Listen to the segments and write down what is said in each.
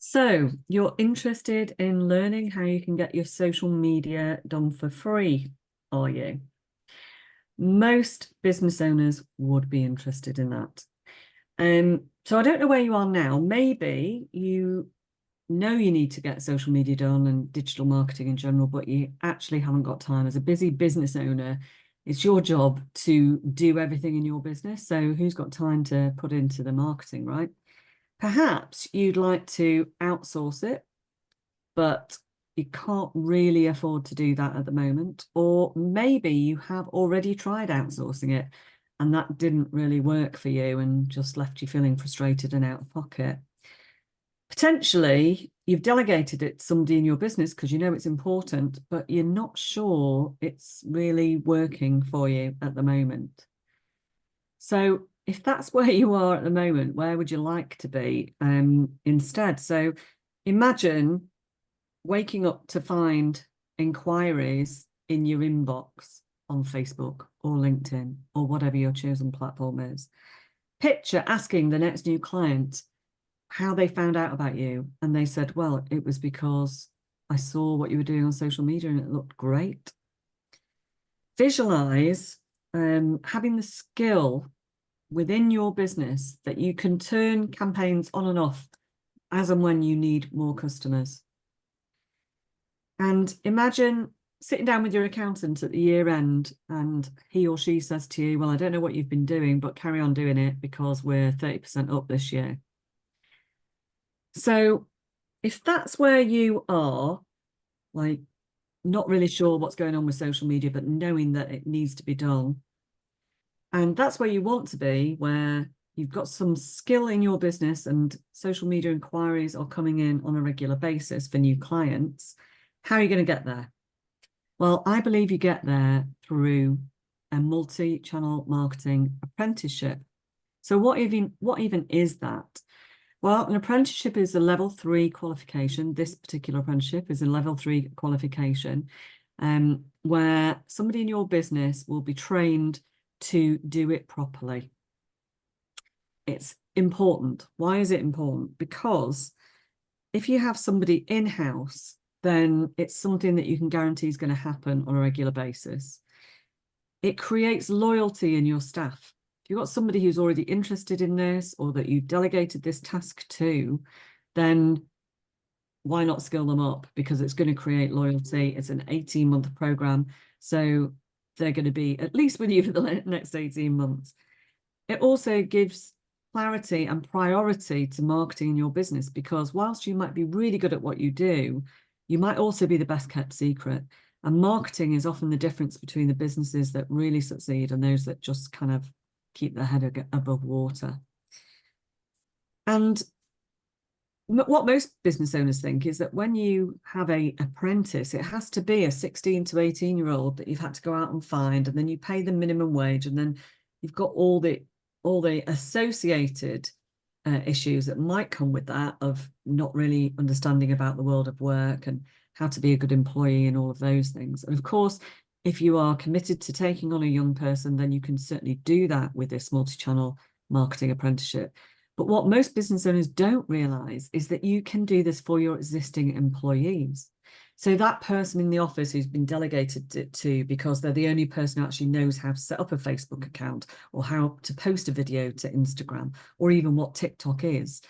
So you're interested in learning how you can get your social media done for free, are you? Most business owners would be interested in that. So I don't know where you are now. Maybe you know you need to get social media done and digital marketing in general, but you actually haven't got time. As a busy business owner, it's your job to do everything in your business. So who's got time to put into the marketing, right? Perhaps you'd like to outsource it, but you can't really afford to do that at the moment. Or maybe you have already tried outsourcing it and that didn't really work for you and just left you feeling frustrated and out of pocket. Potentially, you've delegated it to somebody in your business because you know it's important, but you're not sure it's really working for you at the moment. So if that's where you are at the moment, where would you like to be instead? So imagine waking up to find inquiries in your inbox on Facebook or LinkedIn or whatever your chosen platform is. Picture asking the next new client how they found out about you. And they said, well, it was because I saw what you were doing on social media and it looked great. Visualize having the skill within your business that you can turn campaigns on and off as and when you need more customers. And imagine sitting down with your accountant at the year end and he or she says to you, well, I don't know what you've been doing, but carry on doing it because we're 30% up this year. So if that's where you are, like not really sure what's going on with social media, but knowing that it needs to be done, and that's where you want to be, where you've got some skill in your business and social media inquiries are coming in on a regular basis for new clients, how are you going to get there? Well, I believe you get there through a multi-channel marketing apprenticeship. So what even is that? Well, an apprenticeship is a level 3 qualification. This particular apprenticeship is a level 3 qualification where somebody in your business will be trained to do it properly. It's important. Why is it important? Because if you have somebody in-house, then it's something that you can guarantee is going to happen on a regular basis. It creates loyalty in your staff. If you've got somebody who's already interested in this or that you've delegated this task to, then why not skill them up? Because it's going to create loyalty. It's an 18-month program. So they're going to be at least with you for the next 18 months. It also gives clarity and priority to marketing in your business, because whilst you might be really good at what you do, you might also be the best kept secret. And marketing is often the difference between the businesses that really succeed and those that just kind of keep their head above water. And what most business owners think is that when you have an apprentice, it has to be a 16 to 18-year-old that you've had to go out and find, and then you pay the minimum wage, and then you've got all the associated issues that might come with that, of not really understanding about the world of work and how to be a good employee and all of those things. And of course, if you are committed to taking on a young person, then you can certainly do that with this multi-channel marketing apprenticeship. But what most business owners don't realize is that you can do this for your existing employees. So that person in the office who's been delegated it to because they're the only person who actually knows how to set up a Facebook account or how to post a video to Instagram or even what TikTok is.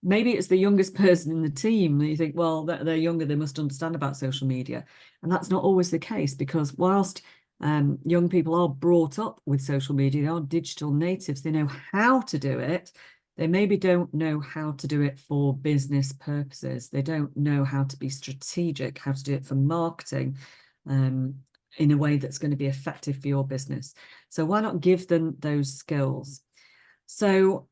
Maybe it's the youngest person in the team and you think, well, they're younger, they must understand about social media. And that's not always the case, because whilst young people are brought up with social media, they are digital natives, they know how to do it. They maybe don't know how to do it for business purposes. They don't know how to be strategic, how to do it for marketing in a way that's going to be effective for your business. So why not give them those skills? So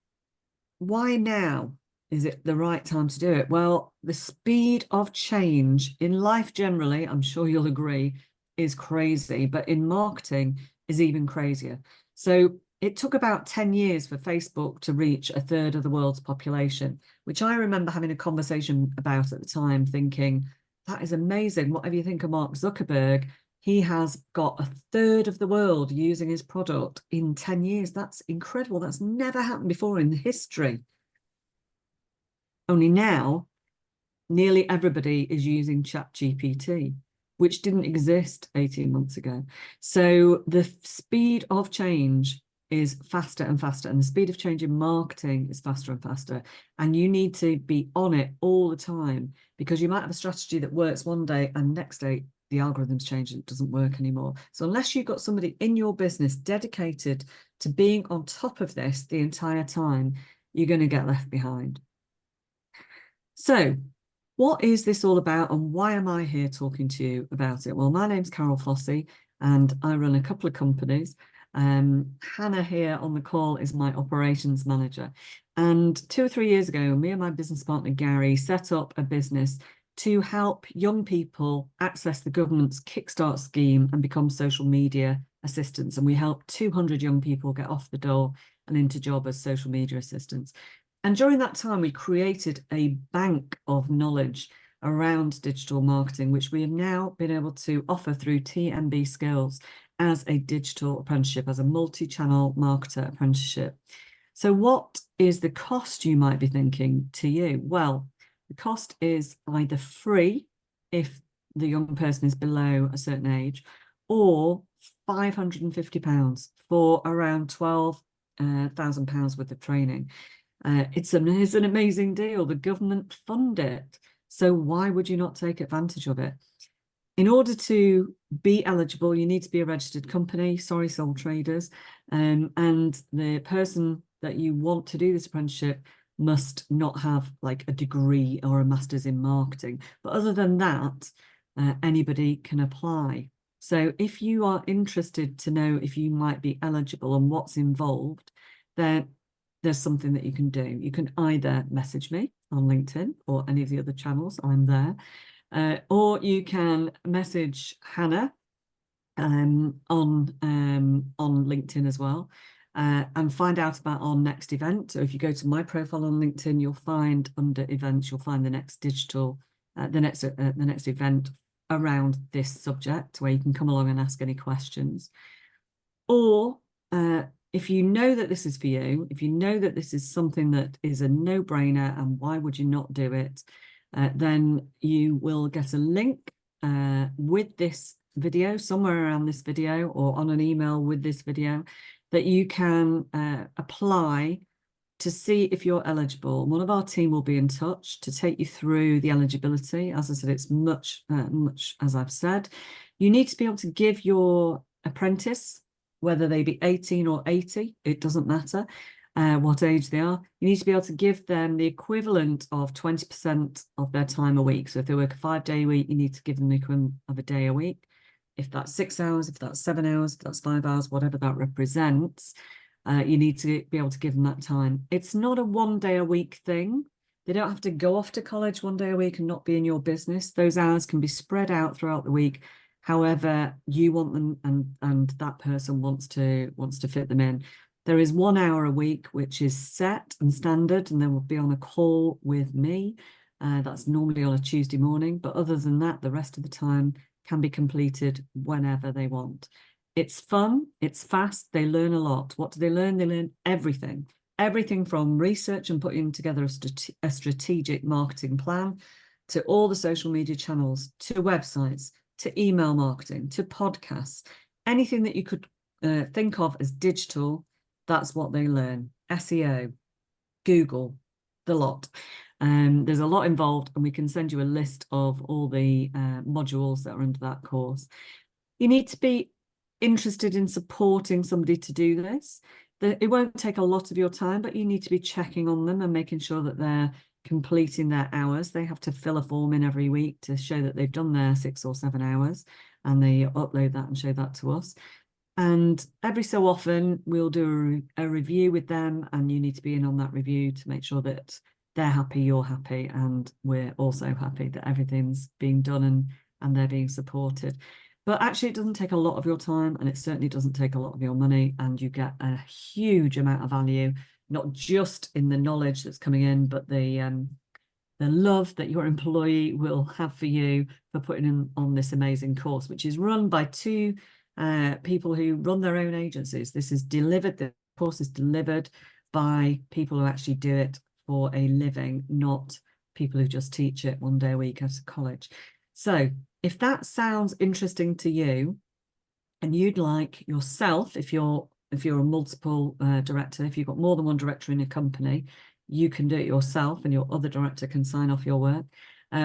why now is it the right time to do it? Well, the speed of change in life generally, I'm sure you'll agree, is crazy, but in marketing is even crazier. So it took about 10 years for Facebook to reach a third of the world's population, which I remember having a conversation about at the time, thinking, that is amazing. Whatever you think of Mark Zuckerberg, he has got a third of the world using his product in 10 years. That's incredible. That's never happened before in history. Only now nearly everybody is using ChatGPT, which didn't exist 18 months ago. So the speed of change is faster and faster, and the speed of change in marketing is faster and faster. And you need to be on it all the time, because you might have a strategy that works one day and next day the algorithms change and it doesn't work anymore. So unless you've got somebody in your business dedicated to being on top of this the entire time, you're going to get left behind. So what is this all about, and why am I here talking to you about it? Well, my name's Carol Fossey and I run a couple of companies. Hannah here on the call is my operations manager. And 2 or 3 years ago, me and my business partner, Gary, set up a business to help young people access the government's Kickstart scheme and become social media assistants. And we helped 200 young people get off the door and into job as social media assistants. And during that time, we created a bank of knowledge around digital marketing, which we have now been able to offer through TMB Skills as a digital apprenticeship, as a multi-channel marketer apprenticeship. So what is the cost, you might be thinking, to you? Well, the cost is either free if the young person is below a certain age, or £550 for around £12,000 worth of training. It's an amazing deal. The government fund it. So why would you not take advantage of it? In order to be eligible, you need to be a registered company, sorry, sole traders. And the person that you want to do this apprenticeship must not have like a degree or a master's in marketing. But other than that, anybody can apply. So if you are interested to know if you might be eligible and what's involved, then there's something that you can do. You can either message me on LinkedIn or any of the other channels, I'm there, or you can message Hannah on LinkedIn as well, and find out about our next event. So if you go to my profile on LinkedIn, you'll find under events, you'll find the next digital, the next event around this subject, where you can come along and ask any questions. Or if you know that this is for you, if you know that this is something that is a no-brainer and why would you not do it, then you will get a link with this video, somewhere around this video, or on an email with this video, that you can apply to see if you're eligible. One of our team will be in touch to take you through the eligibility. As I said, it's much as I've said. You need to be able to give your apprentice, whether they be 18 or 80, it doesn't matter what age they are. You need to be able to give them the equivalent of 20% of their time a week. So if they work a 5-day week, you need to give them the equivalent of a day a week. If that's 6 hours, if that's 7 hours, if that's 5 hours, whatever that represents, you need to be able to give them that time. It's not a 1 day a week thing. They don't have to go off to college 1 day a week and not be in your business. Those hours can be spread out throughout the week, however you want them, and that person wants to fit them in. There is 1 hour a week which is set and standard, and they will be on a call with me. That's normally on a Tuesday morning, but other than that, the rest of the time can be completed whenever they want. It's fun, it's fast, they learn a lot. What do they learn? They learn everything. Everything from research and putting together a strategic marketing plan, to all the social media channels, to websites, to email marketing, to podcasts. Anything that you could think of as digital, that's what they learn. SEO, Google, the lot. There's a lot involved, and we can send you a list of all the modules that are under that course. You need to be interested in supporting somebody to do this. It won't take a lot of your time, but you need to be checking on them and making sure that they're completing their hours. They have to fill a form in every week to show that they've done their 6 or 7 hours, and they upload that and show that to us. And every so often we'll do a review with them, and you need to be in on that review to make sure that they're happy, you're happy, and we're also happy that everything's being done and they're being supported. But actually, it doesn't take a lot of your time, and it certainly doesn't take a lot of your money, and you get a huge amount of value, not just in the knowledge that's coming in, but the love that your employee will have for you for putting in on this amazing course, which is run by 2 people who run their own agencies. The course is delivered by people who actually do it for a living, not people who just teach it 1 day a week at a college. So if that sounds interesting to you, and you'd like yourself, if you're a multiple director, if you've got more than one director in a company, you can do it yourself and your other director can sign off your work.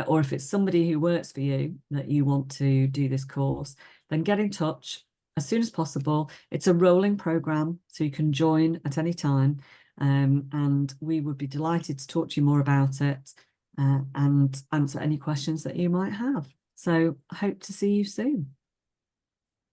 Or if it's somebody who works for you that you want to do this course, then get in touch as soon as possible. It's a rolling program, so you can join at any time. And we would be delighted to talk to you more about it and answer any questions that you might have. So I hope to see you soon.